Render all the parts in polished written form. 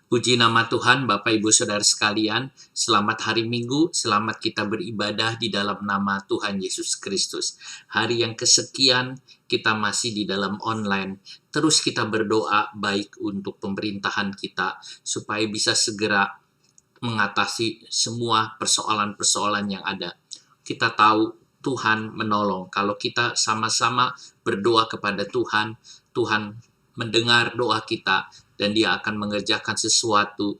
Puji nama Tuhan, Bapak Ibu Saudara sekalian. Selamat hari Minggu, selamat kita beribadah di dalam nama Tuhan Yesus Kristus. Hari yang kesekian kita masih di dalam online. Terus kita berdoa baik untuk pemerintahan kita supaya bisa segera mengatasi semua persoalan-persoalan yang ada. Kita tahu Tuhan menolong. Kalau kita sama-sama berdoa kepada Tuhan, Tuhan mendengar doa kita dan Dia akan mengerjakan sesuatu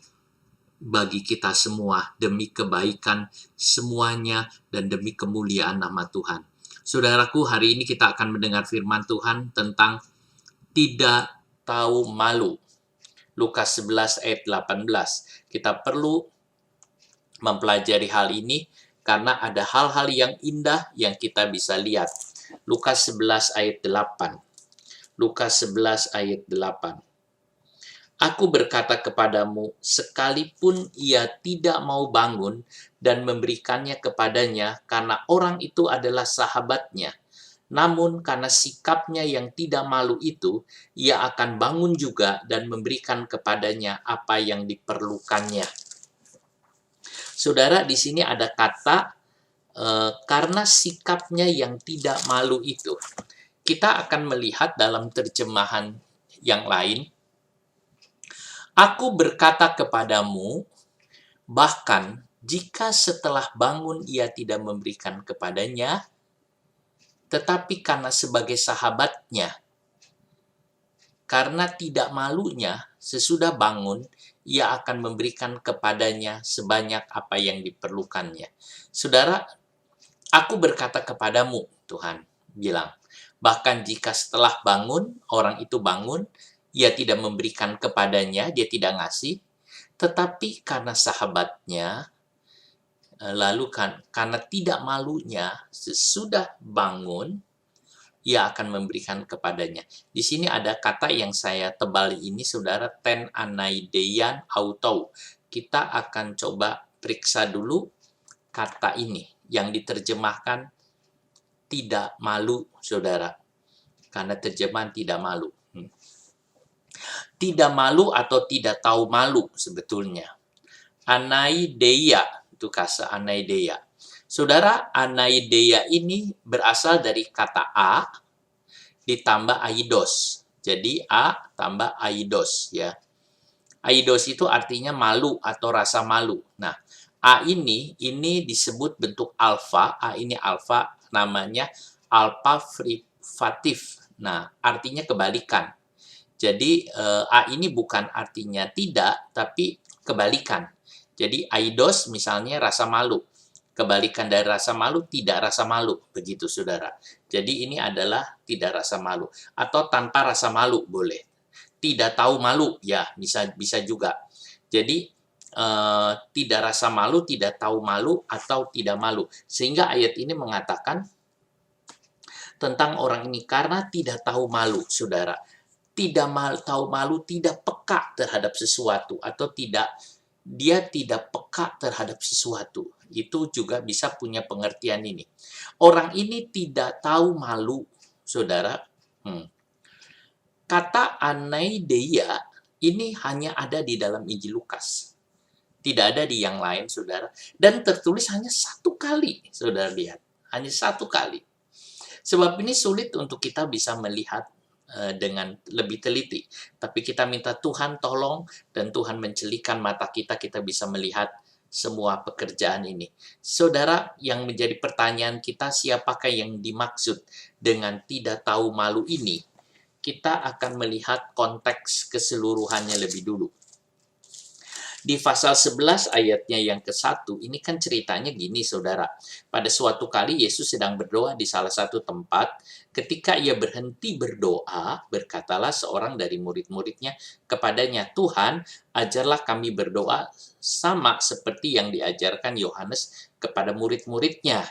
bagi kita semua demi kebaikan semuanya dan demi kemuliaan nama Tuhan. Saudaraku, hari ini kita akan mendengar firman Tuhan tentang tidak tahu malu. Lukas 11 ayat 18. Kita perlu mempelajari hal ini karena ada hal-hal yang indah yang kita bisa lihat. Lukas 11 ayat 8. Lukas 11 ayat 8. Aku berkata kepadamu, sekalipun ia tidak mau bangun dan memberikannya kepadanya karena orang itu adalah sahabatnya, namun karena sikapnya yang tidak malu itu, ia akan bangun juga dan memberikan kepadanya apa yang diperlukannya. Saudara, di sini ada kata karena sikapnya yang tidak malu itu. Kita akan melihat dalam terjemahan yang lain, aku berkata kepadamu, bahkan jika setelah bangun ia tidak memberikan kepadanya, tetapi karena sebagai sahabatnya, karena tidak malunya, sesudah bangun, ia akan memberikan kepadanya sebanyak apa yang diperlukannya. Saudara, aku berkata kepadamu, Tuhan bilang, bahkan jika setelah bangun, orang itu bangun, ia tidak memberikan kepadanya, dia tidak ngasih, tetapi karena sahabatnya, lalu karena tidak malunya, sesudah bangun, ia akan memberikan kepadanya. Di sini ada kata yang saya tebali ini, saudara, ten anaideian autou. Kita akan coba periksa dulu kata ini yang diterjemahkan tidak malu, saudara. Karena terjemahan tidak malu. Tidak malu atau tidak tahu malu sebetulnya. Anaideia, itu kata anaideia. Saudara, anaideia ini berasal dari kata a ditambah aidos. Jadi a tambah aidos ya. Aidos itu artinya malu atau rasa malu. Nah, a ini disebut bentuk alfa. A ini alfa, namanya alfa privatif. Nah, artinya kebalikan. Jadi a ini bukan artinya tidak, tapi kebalikan. Jadi aidos misalnya rasa malu. Kebalikan dari rasa malu, tidak rasa malu. Begitu, saudara. Jadi ini adalah tidak rasa malu. Atau tanpa rasa malu, boleh. Tidak tahu malu, ya bisa juga. Jadi tidak rasa malu, tidak tahu malu, atau tidak malu. Sehingga ayat ini mengatakan tentang orang ini karena tidak tahu malu, saudara. Tahu malu, tidak peka terhadap sesuatu, atau dia tidak peka terhadap sesuatu. Itu juga bisa punya pengertian ini. Orang ini tidak tahu malu, saudara. Kata anaideia ini hanya ada di dalam Injil Lukas. Tidak ada di yang lain, saudara. Dan tertulis hanya satu kali, saudara lihat. Hanya satu kali. Sebab ini sulit untuk kita bisa melihat dengan lebih teliti. Tapi kita minta Tuhan tolong dan Tuhan mencelikan mata kita bisa melihat semua pekerjaan ini. Saudara, yang menjadi pertanyaan kita, siapakah yang dimaksud dengan tidak tahu malu ini? Kita akan melihat konteks keseluruhannya lebih dulu. Di pasal 11 ayatnya yang ke-1, ini kan ceritanya gini, saudara. Pada suatu kali Yesus sedang berdoa di salah satu tempat. Ketika ia berhenti berdoa, berkatalah seorang dari murid-muridnya kepadanya, Tuhan, ajarlah kami berdoa sama seperti yang diajarkan Yohanes kepada murid-muridnya.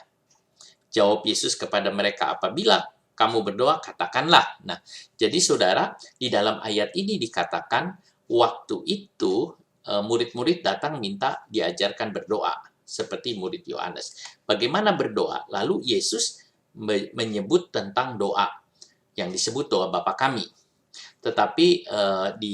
Jawab Yesus kepada mereka, apabila kamu berdoa, katakanlah. Nah, jadi saudara, di dalam ayat ini dikatakan, waktu itu murid-murid datang minta diajarkan berdoa seperti murid Yohanes. Bagaimana berdoa? Lalu Yesus menyebut tentang doa yang disebut doa Bapa kami. Tetapi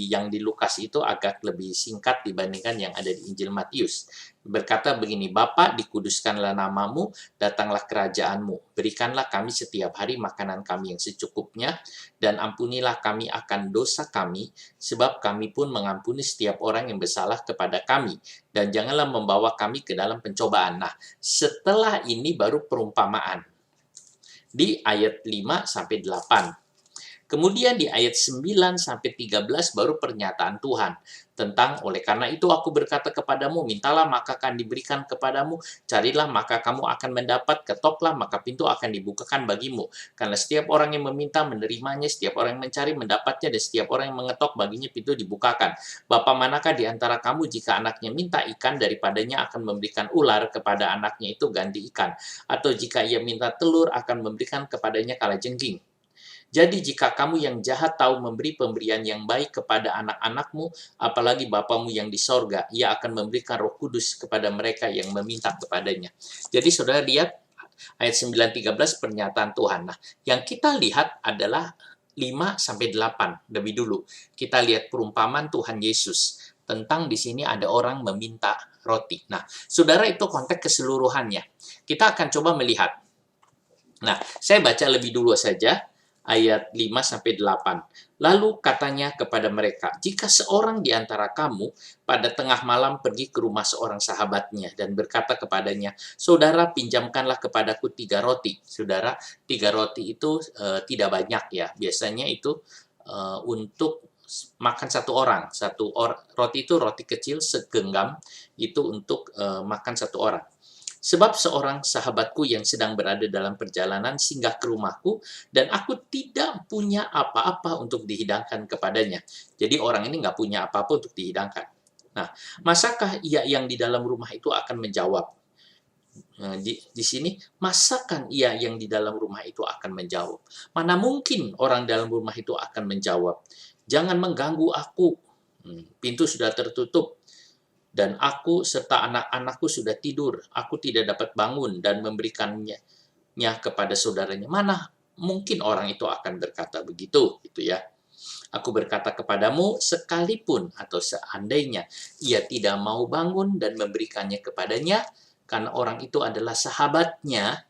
yang di Lukas itu agak lebih singkat dibandingkan yang ada di Injil Matius. Berkata begini, Bapa, dikuduskanlah namamu, datanglah kerajaanmu. Berikanlah kami setiap hari makanan kami yang secukupnya, dan ampunilah kami akan dosa kami, sebab kami pun mengampuni setiap orang yang bersalah kepada kami. Dan janganlah membawa kami ke dalam pencobaan. Nah, setelah ini baru perumpamaan. Di ayat 5-8. Kemudian di ayat 9-13 baru pernyataan Tuhan tentang oleh karena itu aku berkata kepadamu, mintalah maka akan diberikan kepadamu, carilah maka kamu akan mendapat, ketoklah maka pintu akan dibukakan bagimu. Karena setiap orang yang meminta menerimanya, setiap orang yang mencari mendapatnya, dan setiap orang yang mengetok baginya pintu dibukakan. Bapa manakah di antara kamu jika anaknya minta ikan, daripadanya akan memberikan ular kepada anaknya itu ganti ikan? Atau jika ia minta telur, akan memberikan kepadanya kalajengking? Jadi jika kamu yang jahat tahu memberi pemberian yang baik kepada anak-anakmu, apalagi Bapamu yang di sorga, ia akan memberikan Roh Kudus kepada mereka yang meminta kepadanya. Jadi saudara lihat ayat 9-13 pernyataan Tuhan. Nah, yang kita lihat adalah 5-8 lebih dulu. Kita lihat perumpamaan Tuhan Yesus tentang di sini ada orang meminta roti. Nah, saudara itu konteks keseluruhannya. Kita akan coba melihat. Nah, saya baca lebih dulu saja ayat 5-8. Lalu katanya kepada mereka, jika seorang di antara kamu pada tengah malam pergi ke rumah seorang sahabatnya dan berkata kepadanya, saudara pinjamkanlah kepadaku 3 roti. Saudara, 3 roti itu tidak banyak ya. Biasanya itu untuk makan satu orang. Roti itu roti kecil segenggam itu untuk makan satu orang. Sebab seorang sahabatku yang sedang berada dalam perjalanan singgah ke rumahku, dan aku tidak punya apa-apa untuk dihidangkan kepadanya. Jadi orang ini nggak punya apa-apa untuk dihidangkan. Nah, masakah ia yang di dalam rumah itu akan menjawab? Nah, di sini, masakan ia yang di dalam rumah itu akan menjawab? Mana mungkin orang dalam rumah itu akan menjawab? Jangan mengganggu aku. Pintu sudah tertutup. Dan aku serta anak-anakku sudah tidur, aku tidak dapat bangun dan memberikannya kepada saudaranya. Mana mungkin orang itu akan berkata begitu, gitu ya. Aku berkata kepadamu, sekalipun atau seandainya ia tidak mau bangun dan memberikannya kepadanya, karena orang itu adalah sahabatnya,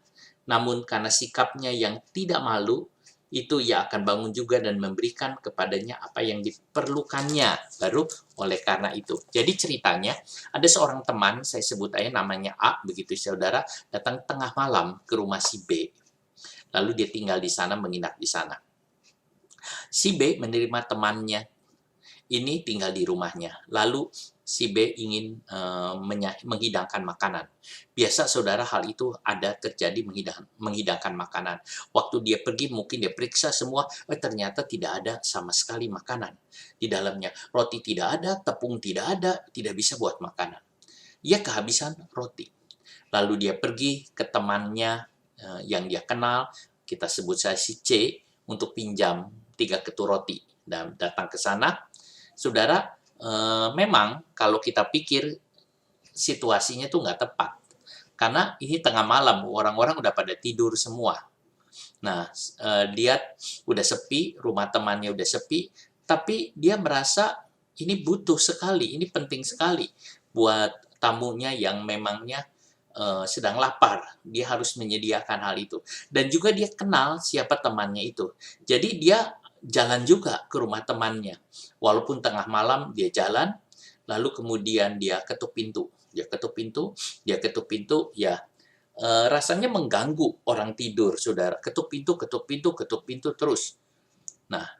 namun karena sikapnya yang tidak malu, itu ia akan bangun juga dan memberikan kepadanya apa yang diperlukannya. Baru oleh karena itu. Jadi ceritanya, ada seorang teman, saya sebut aja namanya A, begitu saudara, datang tengah malam ke rumah si B. Lalu dia tinggal di sana, menginap di sana. Si B menerima temannya ini tinggal di rumahnya. Lalu si B ingin menghidangkan makanan. Biasa saudara hal itu ada terjadi menghidangkan makanan. Waktu dia pergi mungkin dia periksa semua, ternyata tidak ada sama sekali makanan di dalamnya. Roti tidak ada, tepung tidak ada, tidak bisa buat makanan. Ia kehabisan roti. Lalu dia pergi ke temannya yang dia kenal, kita sebut saya si C, untuk pinjam 3 ketur roti. Dan datang ke sana, saudara, memang kalau kita pikir situasinya tuh nggak tepat. Karena ini tengah malam, orang-orang udah pada tidur semua. Nah, dia udah sepi, rumah temannya udah sepi, tapi dia merasa ini butuh sekali, ini penting sekali buat tamunya yang memangnya sedang lapar. Dia harus menyediakan hal itu. Dan juga dia kenal siapa temannya itu. Jadi dia jalan juga ke rumah temannya. Walaupun tengah malam dia jalan, lalu kemudian dia ketuk pintu. Dia ketuk pintu, ya rasanya mengganggu orang tidur, saudara. Ketuk pintu terus. Nah,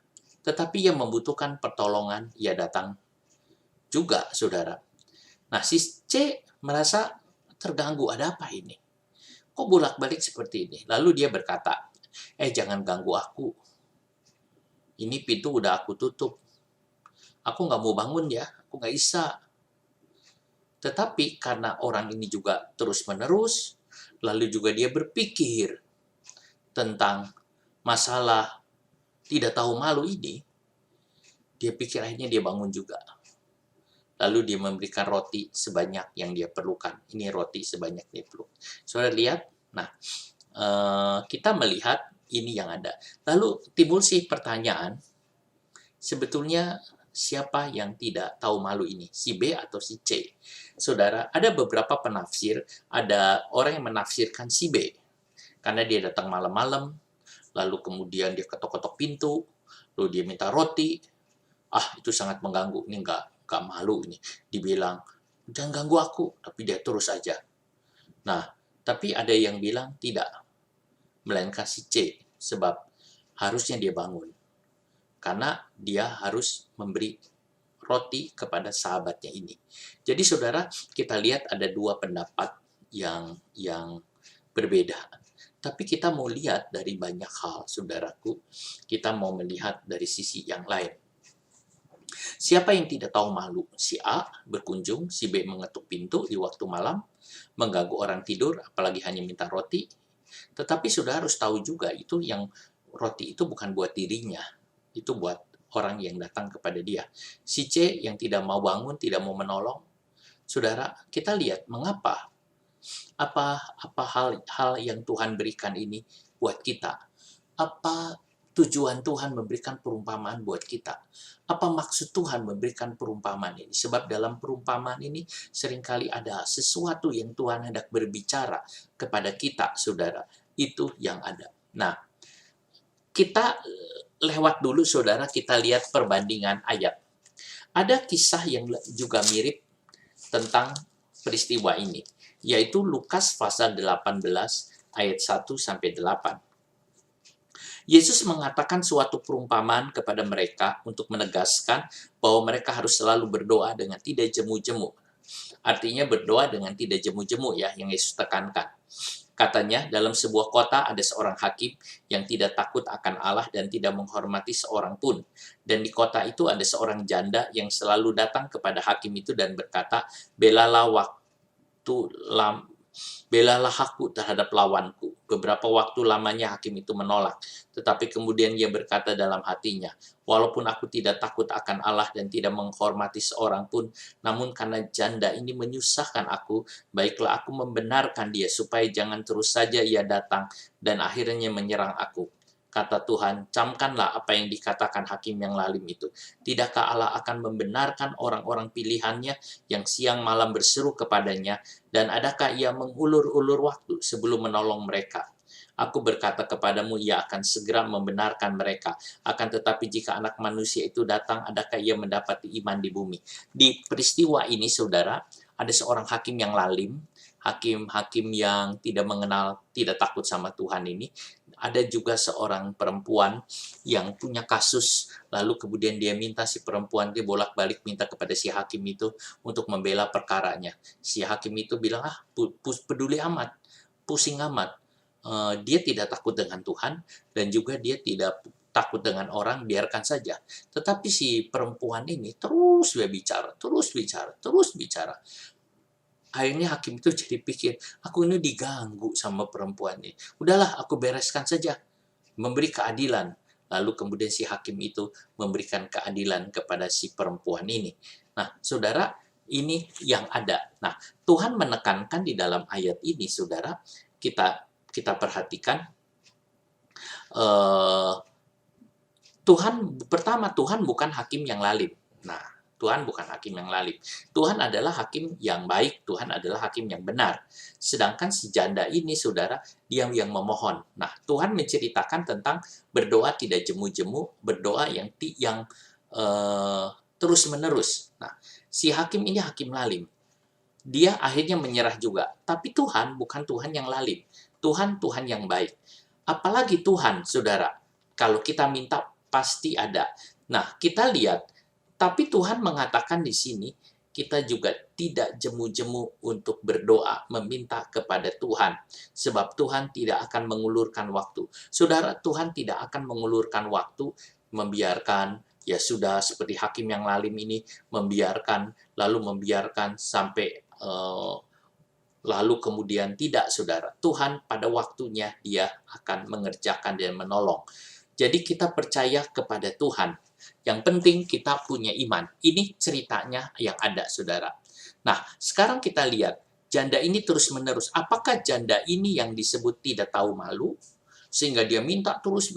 tetapi yang membutuhkan pertolongan, ia datang juga, saudara. Nah, si C merasa terganggu, ada apa ini? Kok bolak-balik seperti ini? Lalu dia berkata, jangan ganggu aku. Ini pintu udah aku tutup. Aku nggak mau bangun ya, aku nggak bisa. Tetapi karena orang ini juga terus-menerus, lalu juga dia berpikir tentang masalah tidak tahu malu ini, dia pikir akhirnya dia bangun juga. Lalu dia memberikan roti sebanyak yang dia perlukan. Ini roti sebanyak dia perlu. Saudara lihat, nah kita melihat ini yang ada. Lalu timbul sih pertanyaan, Sebetulnya siapa yang tidak tahu malu ini? Si B atau si C? Saudara, ada beberapa penafsir, ada orang yang menafsirkan si B. Karena dia datang malam-malam, lalu kemudian dia ketok-ketok pintu, lalu dia minta roti. Itu sangat mengganggu. Ini nggak malu ini. Dibilang, jangan ganggu aku, tapi dia terus aja. Nah, tapi ada yang bilang tidak, melainkan si C, sebab harusnya dia bangun. Karena dia harus memberi roti kepada sahabatnya ini. Jadi saudara, kita lihat ada dua pendapat yang berbeda. Tapi kita mau lihat dari banyak hal, saudaraku. Kita mau melihat dari sisi yang lain. Siapa yang tidak tahu malu? Si A berkunjung, si B mengetuk pintu di waktu malam, mengganggu orang tidur, apalagi hanya minta roti. Tetapi saudara harus tahu juga, itu yang roti itu bukan buat dirinya, itu buat orang yang datang kepada dia. Si C yang tidak mau bangun, tidak mau menolong. Saudara, kita lihat mengapa apa hal yang Tuhan berikan ini buat kita? Apa tujuan Tuhan memberikan perumpamaan buat kita? Apa maksud Tuhan memberikan perumpamaan ini? Sebab dalam perumpamaan ini seringkali ada sesuatu yang Tuhan hendak berbicara kepada kita, saudara. Itu yang ada. Nah, kita lewat dulu, saudara, kita lihat perbandingan ayat. Ada kisah yang juga mirip tentang peristiwa ini, yaitu Lukas pasal 18 ayat 1-8. Yesus mengatakan suatu perumpamaan kepada mereka untuk menegaskan bahwa mereka harus selalu berdoa dengan tidak jemu-jemu. Artinya berdoa dengan tidak jemu-jemu ya, yang Yesus tekankan. Katanya, dalam sebuah kota ada seorang hakim yang tidak takut akan Allah dan tidak menghormati seorang pun. Dan di kota itu ada seorang janda yang selalu datang kepada hakim itu dan berkata, belalah aku terhadap lawanku. Beberapa waktu lamanya hakim itu menolak. Tetapi kemudian ia berkata dalam hatinya, walaupun aku tidak takut akan Allah dan tidak menghormati seorang pun, namun karena janda ini menyusahkan aku, baiklah aku membenarkan dia supaya jangan terus saja ia datang dan akhirnya menyerang aku. Kata Tuhan, camkanlah apa yang dikatakan hakim yang lalim itu. Tidakkah Allah akan membenarkan orang-orang pilihannya yang siang malam berseru kepadanya, dan adakah ia mengulur-ulur waktu sebelum menolong mereka? Aku berkata kepadamu, ia akan segera membenarkan mereka. Akan tetapi jika anak manusia itu datang, adakah ia mendapati iman di bumi? Di peristiwa ini, saudara, ada seorang hakim yang lalim, hakim-hakim yang tidak mengenal, tidak takut sama Tuhan ini. Ada juga seorang perempuan yang punya kasus, lalu kemudian dia minta si perempuan, dia bolak-balik minta kepada si hakim itu untuk membela perkaranya. Si hakim itu bilang, peduli amat, pusing amat. Dia tidak takut dengan Tuhan, dan juga dia tidak takut dengan orang, biarkan saja. Tetapi si perempuan ini terus dia bicara, terus bicara, terus bicara. Akhirnya hakim itu jadi pikir, aku ini diganggu sama perempuan ini. Udahlah, aku bereskan saja. Memberi keadilan. Lalu kemudian si hakim itu memberikan keadilan kepada si perempuan ini. Nah, saudara, ini yang ada. Nah, Tuhan menekankan di dalam ayat ini, saudara, kita perhatikan, Tuhan bukan hakim yang lalim. Nah, Tuhan bukan hakim yang lalim. Tuhan adalah hakim yang baik, Tuhan adalah hakim yang benar. Sedangkan si janda ini, saudara, dia yang memohon. Nah, Tuhan menceritakan tentang berdoa tidak jemu-jemu, berdoa yang terus-menerus. Nah, si hakim ini hakim lalim. Dia akhirnya menyerah juga. Tapi Tuhan bukan Tuhan yang lalim. Tuhan yang baik. Apalagi Tuhan, saudara, kalau kita minta pasti ada. Nah, kita lihat, tapi Tuhan mengatakan di sini, kita juga tidak jemu-jemu untuk berdoa, meminta kepada Tuhan. Sebab Tuhan tidak akan mengulurkan waktu. Saudara, Tuhan tidak akan mengulurkan waktu, membiarkan, ya sudah seperti hakim yang lalim ini, lalu membiarkan sampai lalu kemudian tidak, saudara. Tuhan pada waktunya dia akan mengerjakan dan menolong. Jadi kita percaya kepada Tuhan. Yang penting kita punya iman. Ini ceritanya yang ada, saudara. Nah, sekarang kita lihat, janda ini terus-menerus. Apakah janda ini yang disebut tidak tahu malu? sehingga dia minta terus,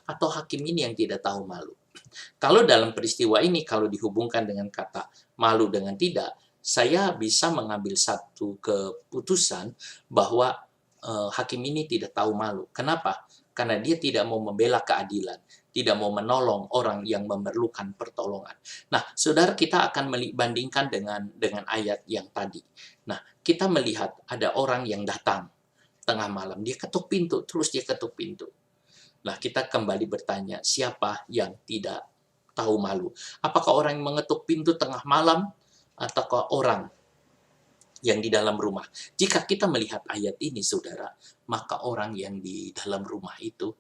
atau hakim ini yang tidak tahu malu? Kalau dalam peristiwa ini, kalau dihubungkan dengan kata malu dengan tidak, saya bisa mengambil satu keputusan bahwa hakim ini tidak tahu malu. Kenapa? Karena dia tidak mau membela keadilan, tidak mau menolong orang yang memerlukan pertolongan. Nah, saudara, kita akan bandingkan dengan ayat yang tadi. Nah, kita melihat ada orang yang datang tengah malam, dia ketuk pintu, terus dia ketuk pintu. Nah, kita kembali bertanya, siapa yang tidak tahu malu? Apakah orang yang mengetuk pintu tengah malam, ataukah orang yang di dalam rumah? Jika kita melihat ayat ini, saudara, maka orang yang di dalam rumah itu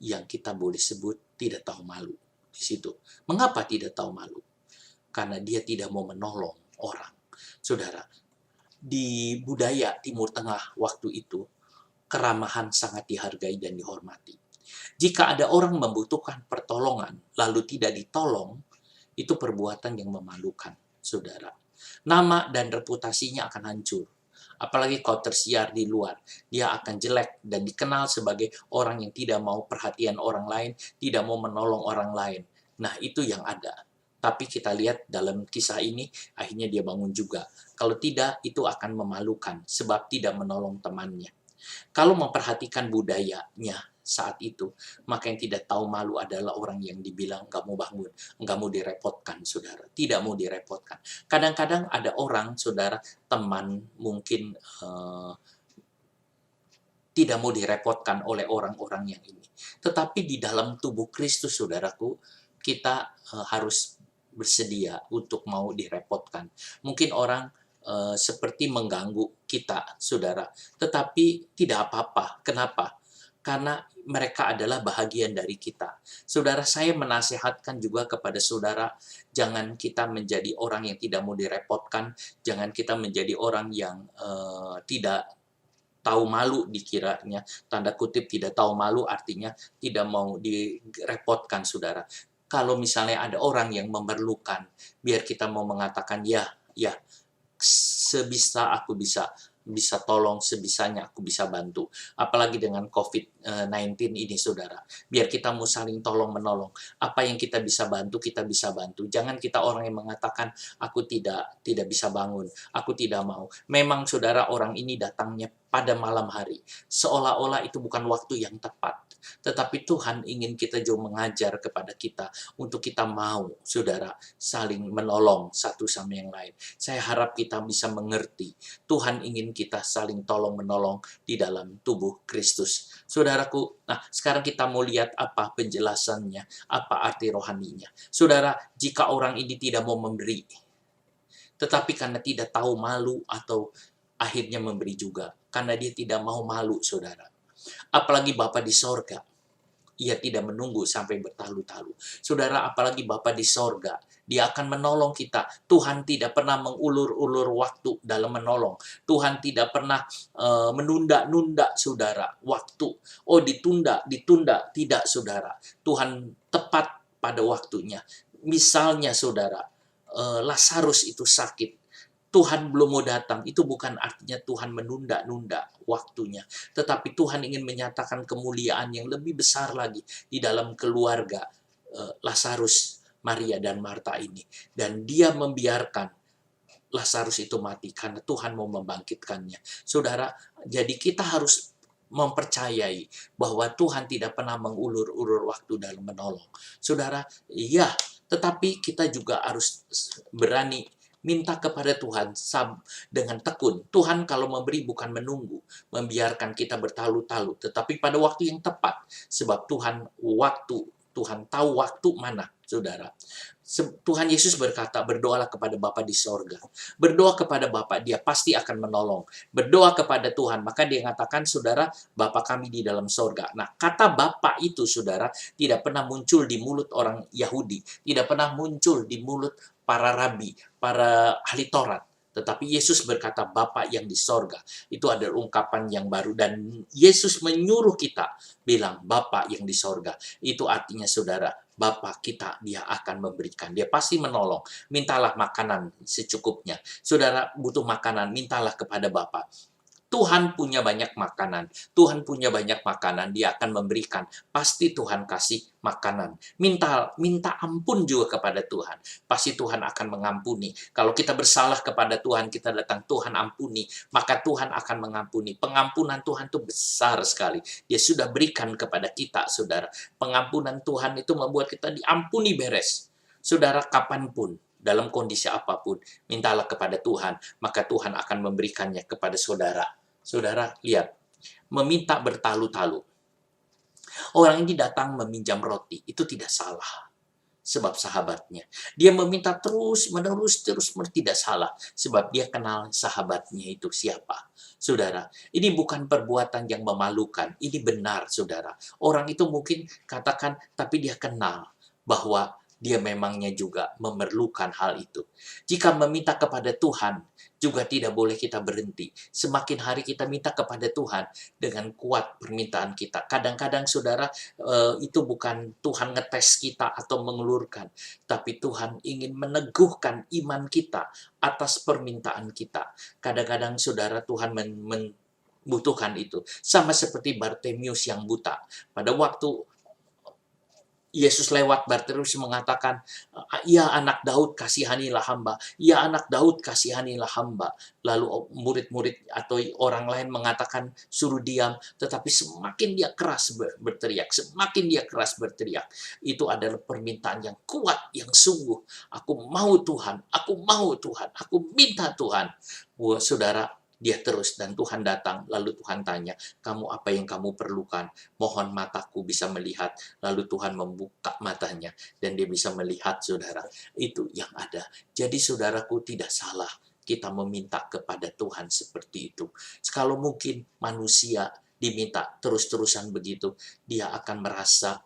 yang kita boleh sebut tidak tahu malu di situ. Mengapa tidak tahu malu? Karena dia tidak mau menolong orang. Saudara, di budaya Timur Tengah waktu itu, keramahan sangat dihargai dan dihormati. Jika ada orang membutuhkan pertolongan, lalu tidak ditolong, itu perbuatan yang memalukan, saudara. Nama dan reputasinya akan hancur. Apalagi kalau tersiar di luar, dia akan jelek dan dikenal sebagai orang yang tidak mau perhatian orang lain, tidak mau menolong orang lain. Nah, itu yang ada. Tapi kita lihat dalam kisah ini, akhirnya dia bangun juga. Kalau tidak, itu akan memalukan, sebab tidak menolong temannya. Kalau memperhatikan budayanya saat itu, maka yang tidak tahu malu adalah orang yang dibilang nggak mau bangun, nggak mau direpotkan, saudara. Tidak mau direpotkan. Kadang-kadang ada orang, saudara, teman mungkin tidak mau direpotkan oleh orang-orang yang ini. Tetapi di dalam tubuh Kristus, saudaraku, kita harus bersedia untuk mau direpotkan. Mungkin orang seperti mengganggu kita, saudara. Tetapi tidak apa-apa. Kenapa? Karena mereka adalah bahagian dari kita. Saudara, saya menasehatkan juga kepada saudara, jangan kita menjadi orang yang tidak mau direpotkan, jangan kita menjadi orang yang tidak tahu malu dikiranya, tanda kutip tidak tahu malu artinya tidak mau direpotkan, saudara. Kalau misalnya ada orang yang memerlukan, biar kita mau mengatakan ya, sebisa aku bisa tolong, sebisanya aku bisa bantu. Apalagi dengan COVID-19 ini, saudara. Biar kita mau saling tolong-menolong. Apa yang kita bisa bantu, kita bisa bantu. Jangan kita orang yang mengatakan, aku tidak bisa bangun, aku tidak mau. Memang, saudara, orang ini datangnya pada malam hari. Seolah-olah itu bukan waktu yang tepat. Tetapi Tuhan ingin kita juga mengajar kepada kita untuk kita mau, saudara, saling menolong satu sama yang lain. Saya harap kita bisa mengerti. Tuhan ingin kita saling tolong-menolong di dalam tubuh Kristus. Saudaraku, nah sekarang kita mau lihat apa penjelasannya, apa arti rohaninya. Saudara, jika orang ini tidak mau memberi, tetapi karena tidak tahu malu atau akhirnya memberi juga, karena dia tidak mau malu, saudara. Apalagi Bapa di sorga, ia tidak menunggu sampai bertalu-talu. Saudara, apalagi Bapa di sorga, dia akan menolong kita. Tuhan tidak pernah mengulur-ulur waktu dalam menolong. Tuhan tidak pernah menunda-nunda, saudara, waktu. Oh, ditunda. Tidak, saudara. Tuhan tepat pada waktunya. Misalnya, saudara, Lazarus itu sakit. Tuhan belum mau datang, itu bukan artinya Tuhan menunda-nunda waktunya. Tetapi Tuhan ingin menyatakan kemuliaan yang lebih besar lagi di dalam keluarga Lazarus, Maria, dan Marta ini. Dan dia membiarkan Lazarus itu mati karena Tuhan mau membangkitkannya. Saudara, jadi kita harus mempercayai bahwa Tuhan tidak pernah mengulur-ulur waktu dalam menolong. Saudara, iya, tetapi kita juga harus berani minta kepada Tuhan dengan tekun. Tuhan kalau memberi bukan menunggu, membiarkan kita bertalu-talu, tetapi pada waktu yang tepat. Sebab Tuhan tahu waktu mana, saudara. Tuhan Yesus berkata, berdoalah kepada Bapa di sorga. Berdoa kepada Bapa, dia pasti akan menolong. Berdoa kepada Tuhan, maka dia mengatakan, saudara, Bapa kami di dalam sorga. Nah, kata Bapa itu, saudara, tidak pernah muncul di mulut orang Yahudi. Tidak pernah muncul di mulut para rabi, para ahli Taurat. Tetapi Yesus berkata, Bapa yang di sorga. Itu ada ungkapan yang baru. Dan Yesus menyuruh kita bilang, Bapa yang di sorga. Itu artinya, saudara, Bapa kita, dia akan memberikan. Dia pasti menolong. Mintalah makanan secukupnya. Saudara butuh makanan, mintalah kepada Bapa. Tuhan punya banyak makanan. Tuhan punya banyak makanan, Dia akan memberikan. Pasti Tuhan kasih makanan. Minta ampun juga kepada Tuhan. Pasti Tuhan akan mengampuni. Kalau kita bersalah kepada Tuhan, kita datang, Tuhan ampuni, maka Tuhan akan mengampuni. Pengampunan Tuhan itu besar sekali. Dia sudah berikan kepada kita, saudara. Pengampunan Tuhan itu membuat kita diampuni beres. Saudara, kapanpun, dalam kondisi apapun, mintalah kepada Tuhan, maka Tuhan akan memberikannya kepada saudara. Saudara, lihat, meminta bertalu-talu. Orang ini datang meminjam roti, itu tidak salah. Sebab sahabatnya. Dia meminta terus-menerus, tidak salah. Sebab dia kenal sahabatnya itu siapa. Saudara, ini bukan perbuatan yang memalukan. Ini benar, saudara. Orang itu mungkin katakan, tapi dia kenal bahwa dia memangnya juga memerlukan hal itu. Jika meminta kepada Tuhan, juga tidak boleh kita berhenti. Semakin hari kita minta kepada Tuhan, dengan kuat permintaan kita. Kadang-kadang, saudara, itu bukan Tuhan ngetes kita atau mengelurkan, tapi Tuhan ingin meneguhkan iman kita atas permintaan kita. Kadang-kadang, saudara, Tuhan membutuhkan itu. Sama seperti Bartemius yang buta. Pada waktu Yesus lewat, Bartimius mengatakan, "Ya anak Daud, kasihanilah hamba. Ya anak Daud, kasihanilah hamba." Lalu murid-murid atau orang lain mengatakan, suruh diam. Tetapi semakin dia keras berteriak, semakin dia keras berteriak. Itu adalah permintaan yang kuat, yang sungguh. Aku mau Tuhan, aku mau Tuhan, aku minta Tuhan. Wah, saudara, dia terus, dan Tuhan datang, lalu Tuhan tanya, kamu apa yang kamu perlukan? Mohon mataku bisa melihat. Lalu Tuhan membuka matanya, dan dia bisa melihat, saudara. Itu yang ada. Jadi saudaraku, tidak salah kita meminta kepada Tuhan seperti itu. Kalau mungkin manusia diminta terus-terusan begitu, dia akan merasa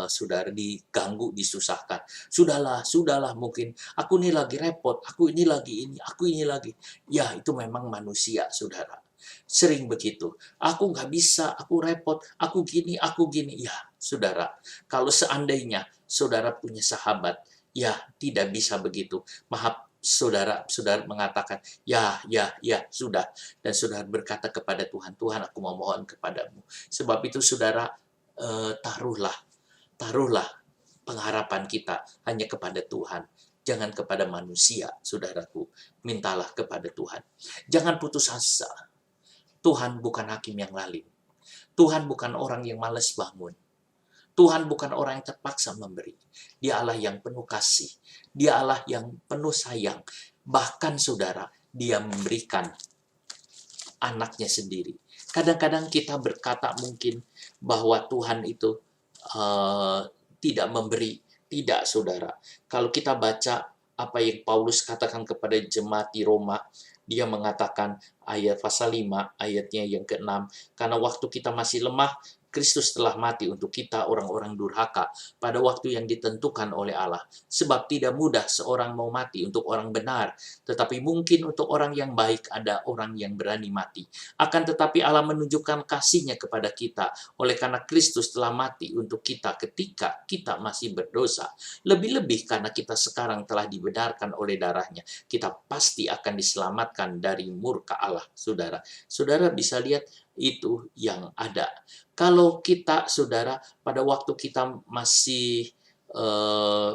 saudara diganggu, disusahkan. Sudahlah, mungkin aku ini lagi repot, aku ini lagi ini, aku ini lagi. Ya, itu memang manusia, saudara. Sering begitu. Aku nggak bisa, aku repot, aku gini. Ya, saudara, kalau seandainya saudara punya sahabat, ya tidak bisa begitu. Maaf, saudara mengatakan, ya, sudah. Dan saudara berkata kepada Tuhan, Tuhan, aku memohon kepadamu. Sebab itu, saudara, taruhlah pengharapan kita hanya kepada Tuhan. Jangan kepada manusia, saudaraku. Mintalah kepada Tuhan. Jangan putus asa. Tuhan bukan hakim yang lalim. Tuhan bukan orang yang malas bangun. Tuhan bukan orang yang terpaksa memberi. Dia Allah yang penuh kasih. Dia Allah yang penuh sayang. Bahkan, saudara, dia memberikan anaknya sendiri. Kadang-kadang kita berkata mungkin bahwa Tuhan itu tidak memberi. Tidak, saudara. Kalau kita baca apa yang Paulus katakan kepada jemaat di Roma, dia mengatakan ayat pasal 5, ayatnya yang ke-6, karena waktu kita masih lemah, Kristus telah mati untuk kita orang-orang durhaka pada waktu yang ditentukan oleh Allah. Sebab tidak mudah seorang mau mati untuk orang benar, tetapi mungkin untuk orang yang baik ada orang yang berani mati. Akan tetapi Allah menunjukkan kasih-Nya kepada kita oleh karena Kristus telah mati untuk kita ketika kita masih berdosa. Lebih-lebih karena kita sekarang telah dibenarkan oleh darah-Nya, kita pasti akan diselamatkan dari murka Allah, saudara. Saudara bisa lihat itu yang ada. Kalau kita, saudara, pada waktu kita masih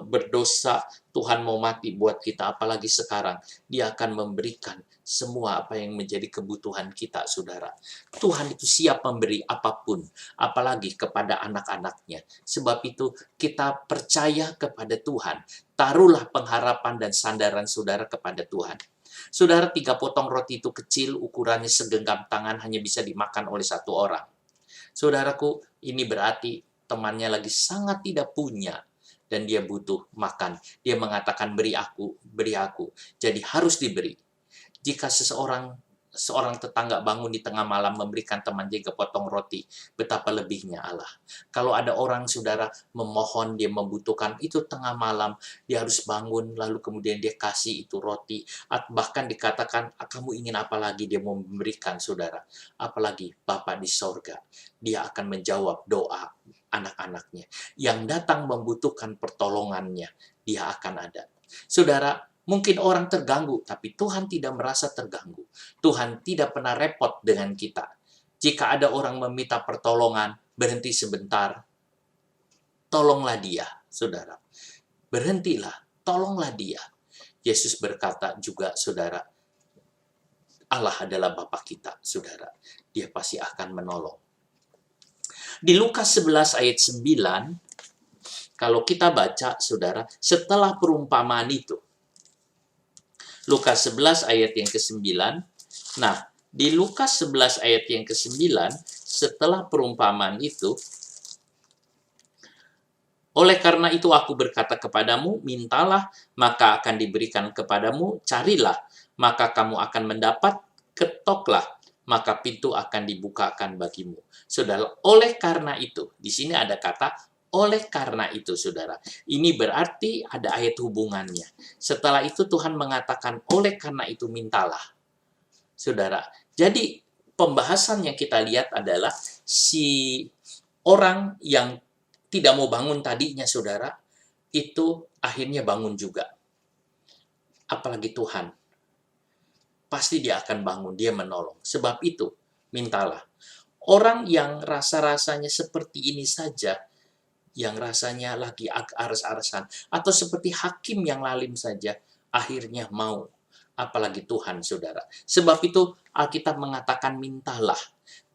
berdosa, Tuhan mau mati buat kita, apalagi sekarang, Dia akan memberikan semua apa yang menjadi kebutuhan kita, saudara. Tuhan itu siap memberi apapun, apalagi kepada anak-anaknya. Sebab itu, kita percaya kepada Tuhan. Taruhlah pengharapan dan sandaran saudara kepada Tuhan. Saudara, 3 potong roti itu kecil, ukurannya segenggam tangan, hanya bisa dimakan oleh 1 orang. Saudaraku, ini berarti temannya lagi sangat tidak punya, dan dia butuh makan. Dia mengatakan, beri aku. Jadi harus diberi. Jika seorang tetangga bangun di tengah malam memberikan temannya 3 potong roti, betapa lebihnya Allah. Kalau ada orang, saudara, memohon, dia membutuhkan, itu tengah malam, dia harus bangun, lalu kemudian dia kasih itu roti, bahkan dikatakan, kamu ingin apa lagi, dia mau memberikan, saudara. Apalagi Bapa di sorga, Dia akan menjawab doa anak-anaknya. Yang datang membutuhkan pertolongannya, Dia akan ada. Saudara, Mungkin orang terganggu, tapi Tuhan tidak merasa terganggu. Tuhan tidak pernah repot dengan kita. Jika ada orang meminta pertolongan, berhenti sebentar, tolonglah dia, saudara. Berhentilah, tolonglah dia. Yesus berkata juga, saudara, Allah adalah Bapa kita, saudara. Dia pasti akan menolong. Di Lukas 11 ayat 9, kalau kita baca, saudara, setelah perumpamaan itu, Lukas 11 ayat yang ke-9, nah, di Lukas 11 ayat yang ke-9, setelah perumpamaan itu, oleh karena itu aku berkata kepadamu, mintalah, maka akan diberikan kepadamu, carilah, maka kamu akan mendapat, ketoklah, maka pintu akan dibukakan bagimu. Saudara, oleh karena itu, di sini ada kata, oleh karena itu, saudara. Ini berarti ada ayat hubungannya. Setelah itu Tuhan mengatakan, oleh karena itu mintalah. Saudara, jadi pembahasan yang kita lihat adalah si orang yang tidak mau bangun tadinya, saudara, itu akhirnya bangun juga. Apalagi Tuhan. Pasti dia akan bangun, dia menolong. Sebab itu, mintalah. Orang yang rasa-rasanya seperti ini saja, yang rasanya lagi ares-aresan, atau seperti hakim yang lalim saja, akhirnya mau. Apalagi Tuhan, saudara. Sebab itu, Alkitab mengatakan mintalah.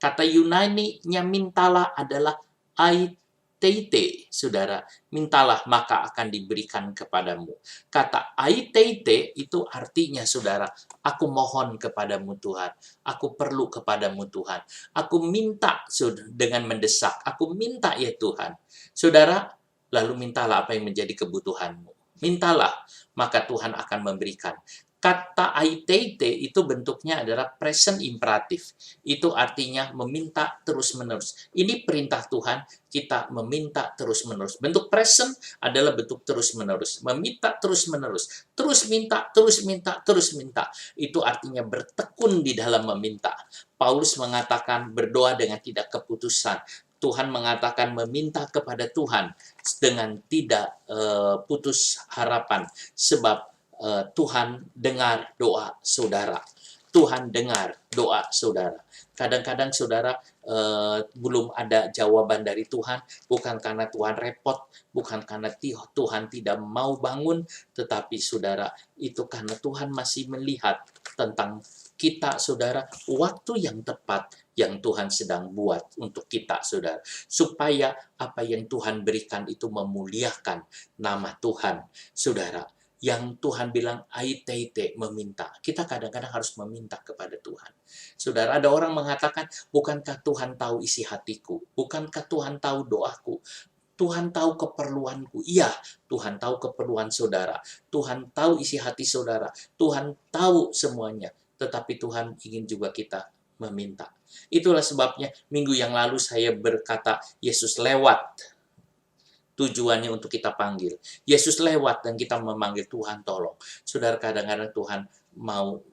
Kata Yunani-nya mintalah adalah aiteite, saudara. Mintalah, maka akan diberikan kepadamu. Kata aiteite itu artinya, saudara, aku mohon kepadamu Tuhan. Aku perlu kepadamu Tuhan. Aku minta dengan mendesak. Aku minta ya Tuhan. Saudara, lalu mintalah apa yang menjadi kebutuhanmu. Mintalah, maka Tuhan akan memberikan. Kata aiteite itu bentuknya adalah present imperatif. Itu artinya meminta terus-menerus. Ini perintah Tuhan, kita meminta terus-menerus. Bentuk present adalah bentuk terus-menerus. Meminta terus-menerus. Terus minta, terus minta, terus minta. Itu artinya bertekun di dalam meminta. Paulus mengatakan berdoa dengan tidak keputusan. Tuhan mengatakan meminta kepada Tuhan dengan tidak putus harapan. Sebab Tuhan dengar doa saudara. Tuhan dengar doa saudara. Kadang-kadang saudara belum ada jawaban dari Tuhan, bukan karena Tuhan repot, bukan karena Tuhan tidak mau bangun, tetapi saudara, itu karena Tuhan masih melihat tentang kita, saudara, waktu yang tepat yang Tuhan sedang buat untuk kita, saudara. Supaya apa yang Tuhan berikan itu memuliakan nama Tuhan, saudara. Yang Tuhan bilang aiteite, meminta. Kita kadang-kadang harus meminta kepada Tuhan. Saudara, ada orang mengatakan, bukankah Tuhan tahu isi hatiku? Bukankah Tuhan tahu doaku? Tuhan tahu keperluanku. Iya, Tuhan tahu keperluan saudara. Tuhan tahu isi hati saudara. Tuhan tahu semuanya. Tetapi Tuhan ingin juga kita meminta. Itulah sebabnya minggu yang lalu saya berkata, Yesus lewat. Tujuannya untuk kita panggil. Yesus lewat dan kita memanggil Tuhan tolong. Saudara, kadang-kadang Tuhan mau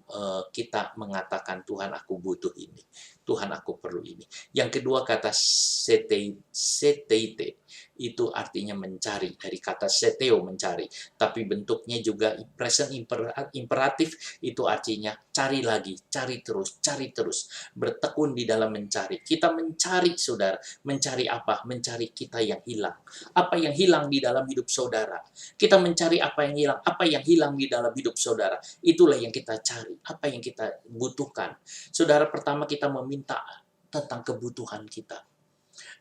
kita mengatakan, Tuhan aku butuh ini. Tuhan aku perlu ini. Yang kedua kata seteite. Itu artinya mencari. Dari kata seteo mencari. Tapi bentuknya juga present imperatif. Itu artinya cari lagi. Cari terus. Bertekun di dalam mencari. Kita mencari, saudara. Mencari apa? Mencari kita yang hilang. Apa yang hilang di dalam hidup saudara. Kita mencari apa yang hilang. Apa yang hilang di dalam hidup saudara. Itulah yang kita cari. Apa yang kita butuhkan. Saudara, pertama kita meminta tentang kebutuhan kita.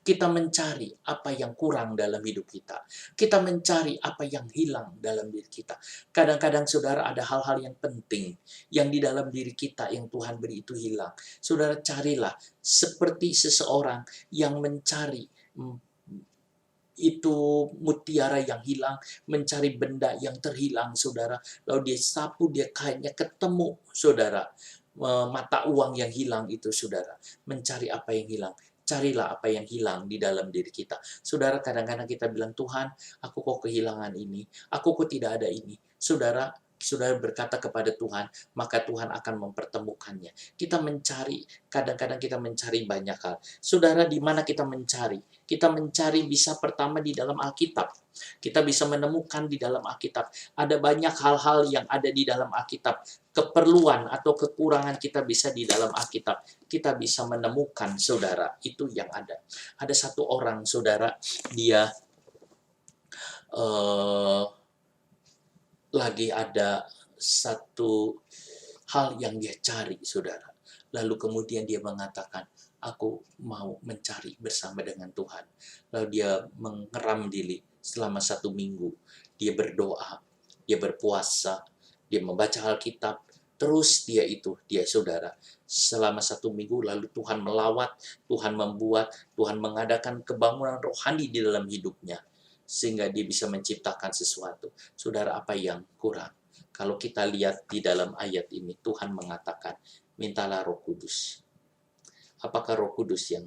Kita mencari apa yang kurang dalam hidup kita. Kita mencari apa yang hilang dalam diri kita. Kadang-kadang, saudara, ada hal-hal yang penting yang di dalam diri kita yang Tuhan beri itu hilang. Saudara, carilah seperti seseorang yang mencari itu mutiara yang hilang, mencari benda yang terhilang, saudara. Lalu dia sapu, dia kayaknya ketemu, saudara. Mata uang yang hilang itu, saudara. Mencari apa yang hilang. Carilah apa yang hilang di dalam diri kita. Saudara, kadang-kadang kita bilang, Tuhan, aku kok kehilangan ini. Aku kok tidak ada ini. Saudara, saudara berkata kepada Tuhan, maka Tuhan akan mempertemukannya. Kita mencari, kadang-kadang kita mencari banyak hal. Saudara, di mana kita mencari? Kita mencari bisa pertama di dalam Alkitab. Kita bisa menemukan di dalam Alkitab. Ada banyak hal-hal yang ada di dalam Alkitab. Keperluan atau kekurangan kita bisa di dalam Alkitab. Kita bisa menemukan, saudara, itu yang ada. Ada satu orang, saudara, dia lagi ada satu hal yang dia cari, saudara. Lalu kemudian dia mengatakan, aku mau mencari bersama dengan Tuhan. Lalu dia mengeram diri selama 1 minggu. Dia berdoa, dia berpuasa, dia membaca Alkitab. Terus dia saudara, selama 1 minggu lalu Tuhan melawat, Tuhan membuat, Tuhan mengadakan kebangunan rohani di dalam hidupnya. Sehingga dia bisa menciptakan sesuatu. Saudara, apa yang kurang? Kalau kita lihat di dalam ayat ini, Tuhan mengatakan, mintalah Roh Kudus. Apakah Roh Kudus yang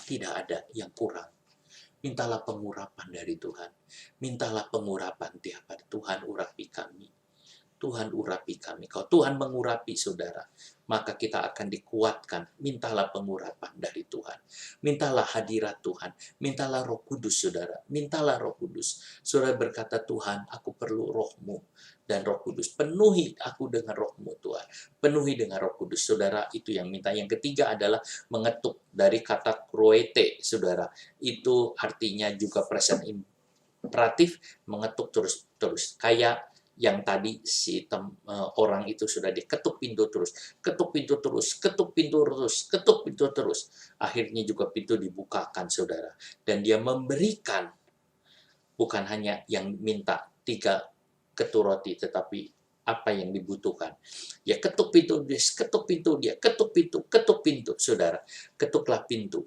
tidak ada, yang kurang? Mintalah pengurapan dari Tuhan. Mintalah pengurapan tiap hari. Tuhan, urapi kami. Tuhan, urapi kami. Kalau Tuhan mengurapi, saudara, maka kita akan dikuatkan. Mintalah pengurapan dari Tuhan. Mintalah hadirat Tuhan. Mintalah Roh Kudus, saudara. Mintalah Roh Kudus. Saudara berkata, Tuhan, aku perlu Roh-Mu dan Roh Kudus. Penuhi aku dengan Roh-Mu, Tuhan. Penuhi dengan Roh Kudus. Saudara, itu yang minta. Yang ketiga adalah mengetuk, dari kata kroete, saudara. Itu artinya juga present imperatif, mengetuk terus-terus. Kayak yang tadi orang itu sudah diketuk pintu terus, ketuk pintu terus, ketuk pintu terus, ketuk pintu terus. Akhirnya juga pintu dibukakan, saudara. Dan dia memberikan, bukan hanya yang minta 3 ketuk roti, tetapi apa yang dibutuhkan. Ya ketuk pintu, dia ketuk pintu, dia ketuk pintu, saudara. Ketuklah pintu.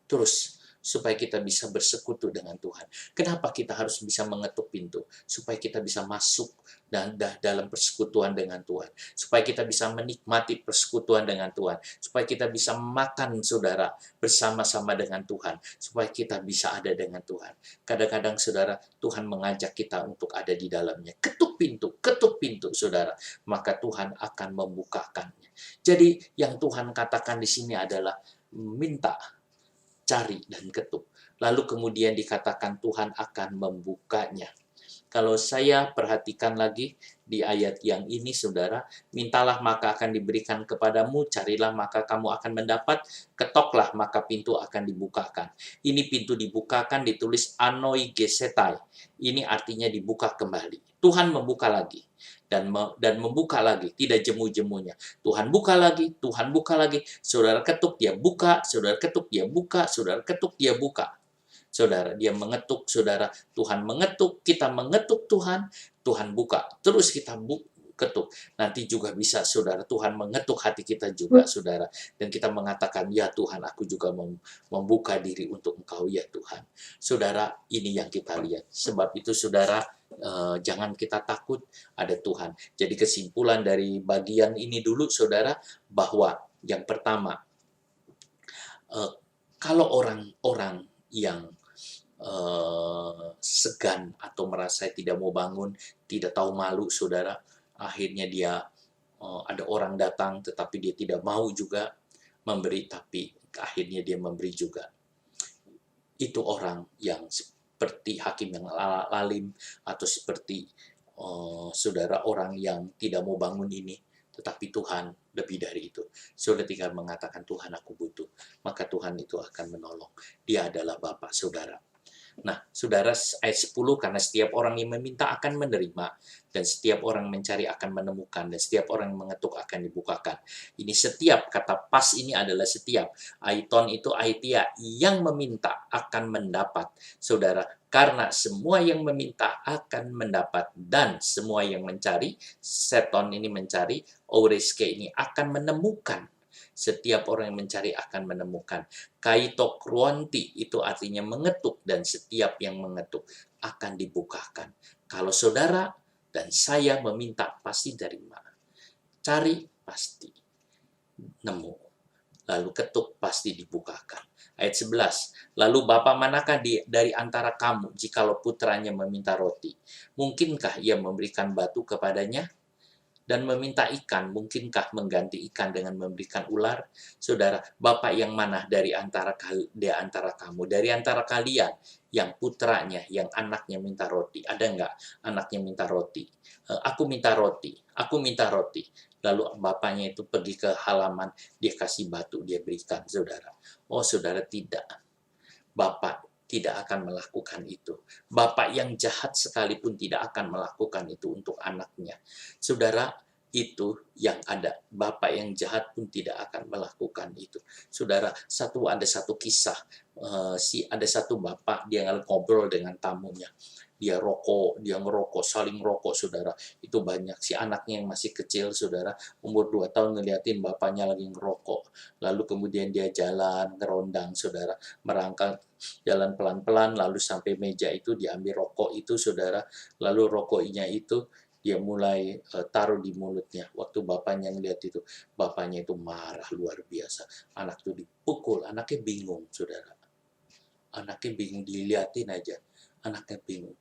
Terus, supaya kita bisa bersekutu dengan Tuhan. Kenapa kita harus bisa mengetuk pintu? Supaya kita bisa masuk dan dalam persekutuan dengan Tuhan. Supaya kita bisa menikmati persekutuan dengan Tuhan. Supaya kita bisa makan, saudara, bersama-sama dengan Tuhan. Supaya kita bisa ada dengan Tuhan. Kadang-kadang, saudara, Tuhan mengajak kita untuk ada di dalamnya. Ketuk pintu, saudara. Maka Tuhan akan membukakannya. Jadi, yang Tuhan katakan di sini adalah minta, cari, dan ketuk. Lalu kemudian dikatakan Tuhan akan membukanya. Kalau saya perhatikan lagi di ayat yang ini, saudara, mintalah maka akan diberikan kepadamu, carilah maka kamu akan mendapat, ketoklah maka pintu akan dibukakan. Ini pintu dibukakan ditulis anoi gesetai. Ini artinya dibuka kembali. Tuhan membuka lagi. Dan membuka lagi, tidak jemu-jemunya. Tuhan buka lagi, Tuhan buka lagi. Saudara ketuk, dia buka. Saudara ketuk, dia buka. Saudara ketuk, dia buka. Saudara, dia mengetuk, saudara. Tuhan mengetuk, kita mengetuk Tuhan. Tuhan buka. Terus kita ketuk. Nanti juga bisa, saudara, Tuhan mengetuk hati kita juga, saudara. Dan kita mengatakan, ya Tuhan, aku juga membuka diri untuk Engkau, ya Tuhan. Saudara, ini yang kita lihat. Sebab itu, saudara, jangan kita takut, ada Tuhan. Jadi kesimpulan dari bagian ini dulu, saudara, bahwa yang pertama, kalau orang-orang yang segan atau merasa tidak mau bangun, tidak tahu malu, saudara, akhirnya dia ada orang datang tetapi dia tidak mau juga memberi, tapi akhirnya dia memberi juga. Itu orang yang seperti hakim yang lalim, atau seperti saudara orang yang tidak mau bangun ini, tetapi Tuhan lebih dari itu. Saudara tinggal mengatakan, Tuhan aku butuh, maka Tuhan itu akan menolong. Dia adalah Bapa, saudara. Nah, saudara, ayat 10, karena setiap orang yang meminta akan menerima, dan setiap orang mencari akan menemukan, dan setiap orang yang mengetuk akan dibukakan. Ini setiap, kata pas ini adalah setiap. Aiton itu aitia, yang meminta akan mendapat. Saudara, karena semua yang meminta akan mendapat, dan semua yang mencari, seton ini mencari, oreske ini akan menemukan. Setiap orang yang mencari akan menemukan. Kaito kruanti itu artinya mengetuk, dan setiap yang mengetuk akan dibukakan. Kalau saudara dan saya meminta, pasti terima. Cari, pasti nemu. Lalu ketuk, pasti dibukakan. Ayat 11. Lalu bapa manakah dari antara kamu jikalau putranya meminta roti? Mungkinkah ia memberikan batu kepadanya? Dan meminta ikan, mungkinkah mengganti ikan dengan memberikan ular? Saudara, bapak yang mana di antara kamu, dari antara kalian yang putranya, yang anaknya minta roti? Ada nggak anaknya minta roti? Aku minta roti, aku minta roti. Lalu bapaknya itu pergi ke halaman, dia kasih batu, dia berikan, saudara. Oh, saudara, tidak. Bapak tidak akan melakukan itu. Bapak yang jahat sekalipun tidak akan melakukan itu untuk anaknya. Saudara, itu yang ada. Bapak yang jahat pun tidak akan melakukan itu. Saudara, ada satu kisah. Ada satu bapak, dia ngobrol dengan tamunya. Dia ngerokok, saling rokok, saudara. Itu banyak. Si anaknya yang masih kecil, saudara, umur 2 tahun ngeliatin bapaknya lagi ngerokok. Lalu kemudian dia jalan, ngerondang, saudara, merangkak jalan pelan-pelan, lalu sampai meja itu diambil rokok itu, saudara. Lalu rokoknya itu dia mulai taruh di mulutnya. Waktu bapaknya ngeliat itu, bapaknya itu marah luar biasa. Anak itu dipukul, anaknya bingung, saudara. Anaknya bingung, diliatin aja. Anaknya bingung.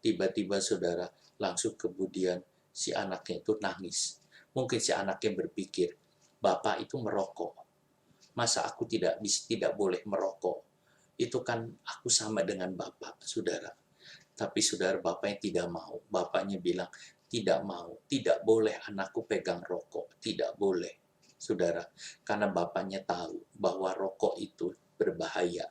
Tiba-tiba, saudara, langsung kemudian si anaknya itu nangis. Mungkin si anaknya berpikir, bapak itu merokok. Masa aku tidak boleh merokok? Itu kan aku sama dengan bapak, saudara. Tapi saudara, bapaknya tidak mau. Bapaknya bilang, tidak mau, tidak boleh anakku pegang rokok, tidak boleh, saudara. Karena bapaknya tahu bahwa rokok itu berbahaya.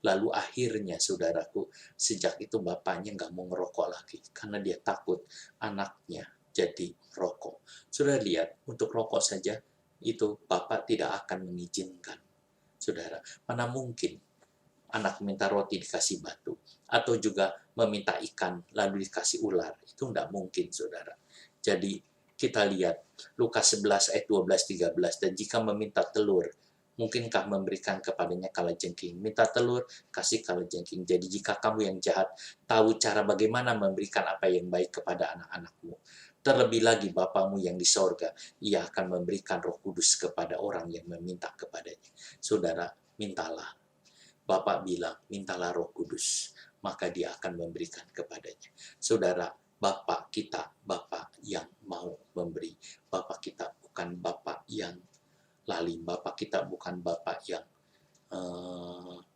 Lalu akhirnya, saudaraku, sejak itu bapaknya nggak mau ngerokok lagi. Karena dia takut anaknya jadi rokok. Saudara lihat, untuk rokok saja, itu bapak tidak akan mengizinkan. Saudara, mana mungkin anak minta roti dikasih batu, atau juga meminta ikan lalu dikasih ular. Itu tidak mungkin, saudara. Jadi kita lihat Lukas 11 ayat 12-13, dan jika meminta telur, mungkinkah memberikan kepadanya kalajengking? Minta telur, kasih kalajengking. Jadi jika kamu yang jahat tahu cara bagaimana memberikan apa yang baik kepada anak-anakmu, terlebih lagi Bapamu yang di sorga, ia akan memberikan Roh Kudus kepada orang yang meminta kepadanya. Saudara, mintalah. Bapak bilang, mintalah Roh Kudus, maka dia akan memberikan kepadanya. Saudara, Bapak kita, Bapak yang mau memberi. Bapak kita bukan Bapak yang lalim. Bapak kita bukan Bapak yang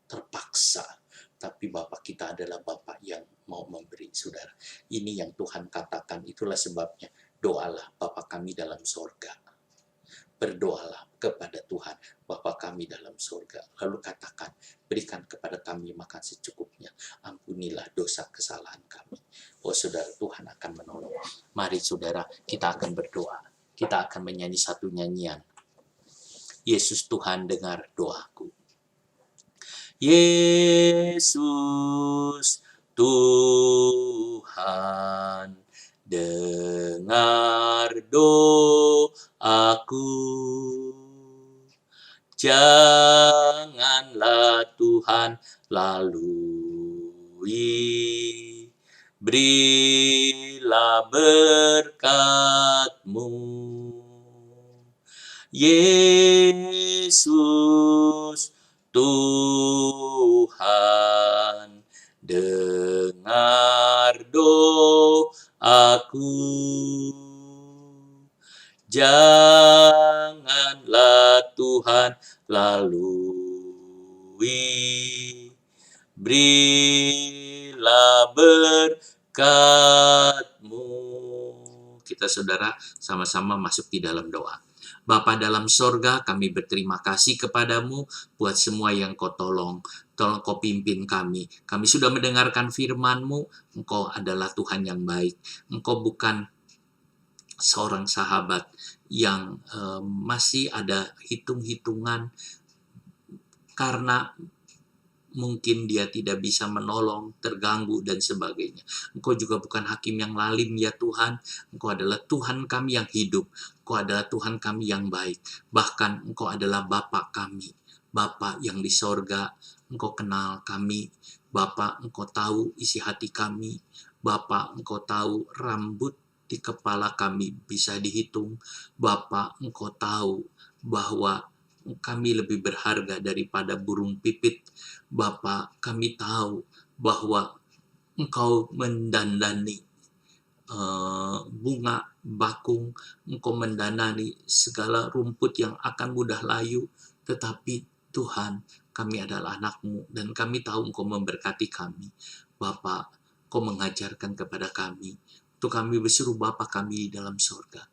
terpaksa. Tapi Bapak kita adalah Bapak yang mau memberi, saudara. Ini yang Tuhan katakan, itulah sebabnya doalah Bapa kami dalam sorga. Berdoalah kepada Tuhan, Bapa kami dalam surga. Lalu katakan, berikan kepada kami makan secukupnya. Ampunilah dosa kesalahan kami. Oh saudara, Tuhan akan menolong. Mari saudara, kita akan berdoa. Kita akan menyanyi satu nyanyian. Yesus Tuhan, dengar doaku. Yesus Tuhan, dengar doaku. Janganlah Tuhan lalui, berilah berkat-Mu. Yesus Tuhan, dengar doaku. Janganlah Tuhan lalui, berilah berkat-Mu. Kita saudara sama-sama masuk di dalam doa. Bapa dalam sorga, kami berterima kasih kepadamu buat semua yang Kau tolong. Tolong Kau pimpin kami. Kami sudah mendengarkan firman-Mu. Engkau adalah Tuhan yang baik. Engkau bukan seorang sahabat yang masih ada hitung-hitungan karena mungkin dia tidak bisa menolong, terganggu, dan sebagainya. Engkau juga bukan hakim yang lalim, ya Tuhan. Engkau adalah Tuhan kami yang hidup. Engkau adalah Tuhan kami yang baik. Bahkan Engkau adalah Bapa kami. Bapa yang di sorga. Engkau kenal kami. Bapa, Engkau tahu isi hati kami. Bapa, Engkau tahu rambut di kepala kami bisa dihitung. Bapa, Engkau tahu bahwa kami lebih berharga daripada burung pipit. Bapa, kami tahu bahwa Engkau mendandani bunga bakung, Engkau mendanani segala rumput yang akan mudah layu, tetapi Tuhan, kami adalah anak-Mu, dan kami tahu Engkau memberkati kami. Bapa, Engkau mengajarkan kepada kami, untuk kami berseru Bapa kami di dalam sorga.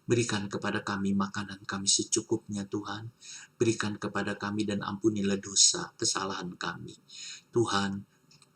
Berikan kepada kami makanan kami secukupnya Tuhan. Berikan kepada kami dan ampunilah dosa, kesalahan kami. Tuhan,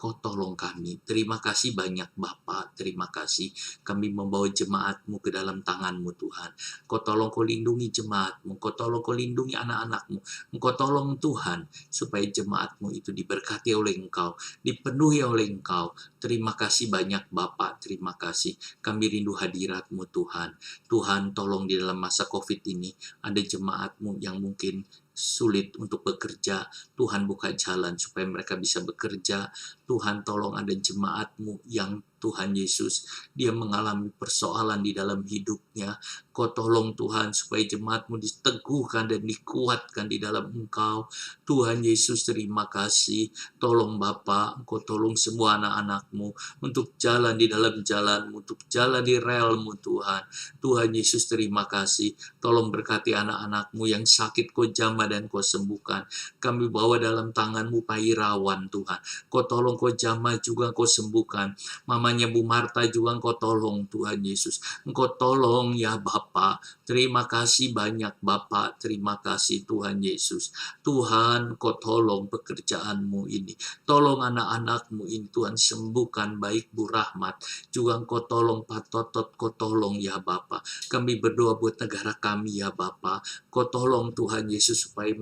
Kau tolong kami. Terima kasih banyak Bapa. Terima kasih. Kami membawa jemaat-Mu ke dalam tangan-Mu Tuhan. Kau tolong Kau lindungi jemaat-Mu. Kau tolong Kau lindungi anak-anak-Mu. Engkau tolong Tuhan supaya jemaat-Mu itu diberkati oleh Engkau. Dipenuhi oleh Engkau. Terima kasih banyak Bapa. Terima kasih. Kami rindu hadirat-Mu Tuhan. Tuhan tolong di dalam masa COVID ini ada jemaat-Mu yang mungkin sulit untuk bekerja. Tuhan buka jalan supaya mereka bisa bekerja. Tuhan tolong ada jemaat-Mu yang Tuhan Yesus, dia mengalami persoalan di dalam hidupnya. Kau tolong Tuhan supaya jemaat-Mu diteguhkan dan dikuatkan di dalam Engkau. Tuhan Yesus, terima kasih. Tolong Bapa, Engkau tolong semua anak-anak-Mu untuk jalan di dalam jalan-Mu, untuk jalan di rel-Mu Tuhan. Tuhan Yesus, terima kasih. Tolong berkati anak-anak-Mu yang sakit, Kau jamah dan Kau sembuhkan. Kami bawa dalam tangan-Mu Pak Irawan Tuhan. Kau tolong, Kau jamah juga, Kau sembuhkan. Mamanya Bu Marta juga Engkau tolong Tuhan Yesus. Engkau tolong ya Bapa. Terima kasih banyak Bapa. Terima kasih Tuhan Yesus. Tuhan, Kau tolong pekerjaan-Mu ini. Tolong anak-anak-Mu ini Tuhan, sembuhkan baik Bu Rahmat. Juga Engkau tolong Pak Totot. Kau tolong ya Bapa. Kami berdoa buat negara kami ya Bapa. Kau tolong Tuhan Yesus supaya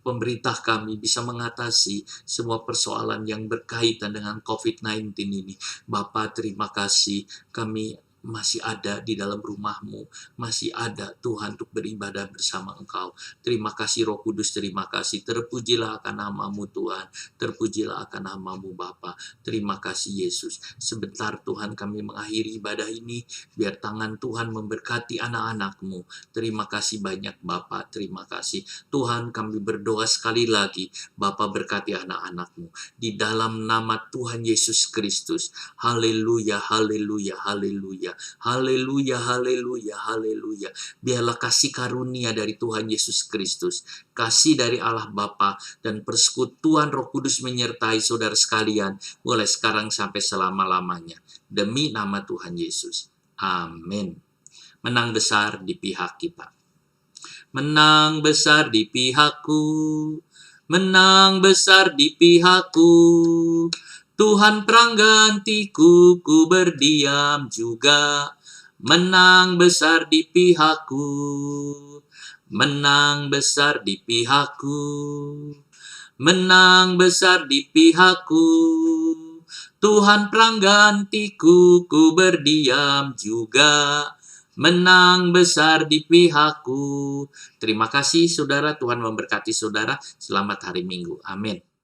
pemerintah kami bisa mengatasi semua persoalan yang berkaitan dengan COVID-19 ini. Bapa, terima kasih. Kami masih ada di dalam rumah-Mu, masih ada Tuhan untuk beribadah bersama Engkau. Terima kasih Roh Kudus, terima kasih. Terpujilah akan nama-Mu Tuhan, terpujilah akan nama-Mu Bapa. Terima kasih Yesus. Sebentar Tuhan kami mengakhiri ibadah ini, biar tangan Tuhan memberkati anak-anak-Mu. Terima kasih banyak Bapa, terima kasih. Tuhan, kami berdoa sekali lagi, Bapa berkati anak-anak-Mu. Di dalam nama Tuhan Yesus Kristus. Haleluya, haleluya, haleluya. Haleluya, haleluya, haleluya. Biarlah kasih karunia dari Tuhan Yesus Kristus, kasih dari Allah Bapa, dan persekutuan Roh Kudus menyertai saudara sekalian, mulai sekarang sampai selama-lamanya. Demi nama Tuhan Yesus. Amin. Menang besar di pihak kita. Menang besar di pihakku. Menang besar di pihakku. Tuhan peranggantiku, ku berdiam juga. Menang besar di pihakku. Menang besar di pihakku. Menang besar di pihakku. Tuhan peranggantiku, ku berdiam juga. Menang besar di pihakku. Terima kasih saudara, Tuhan memberkati saudara. Selamat hari Minggu. Amin.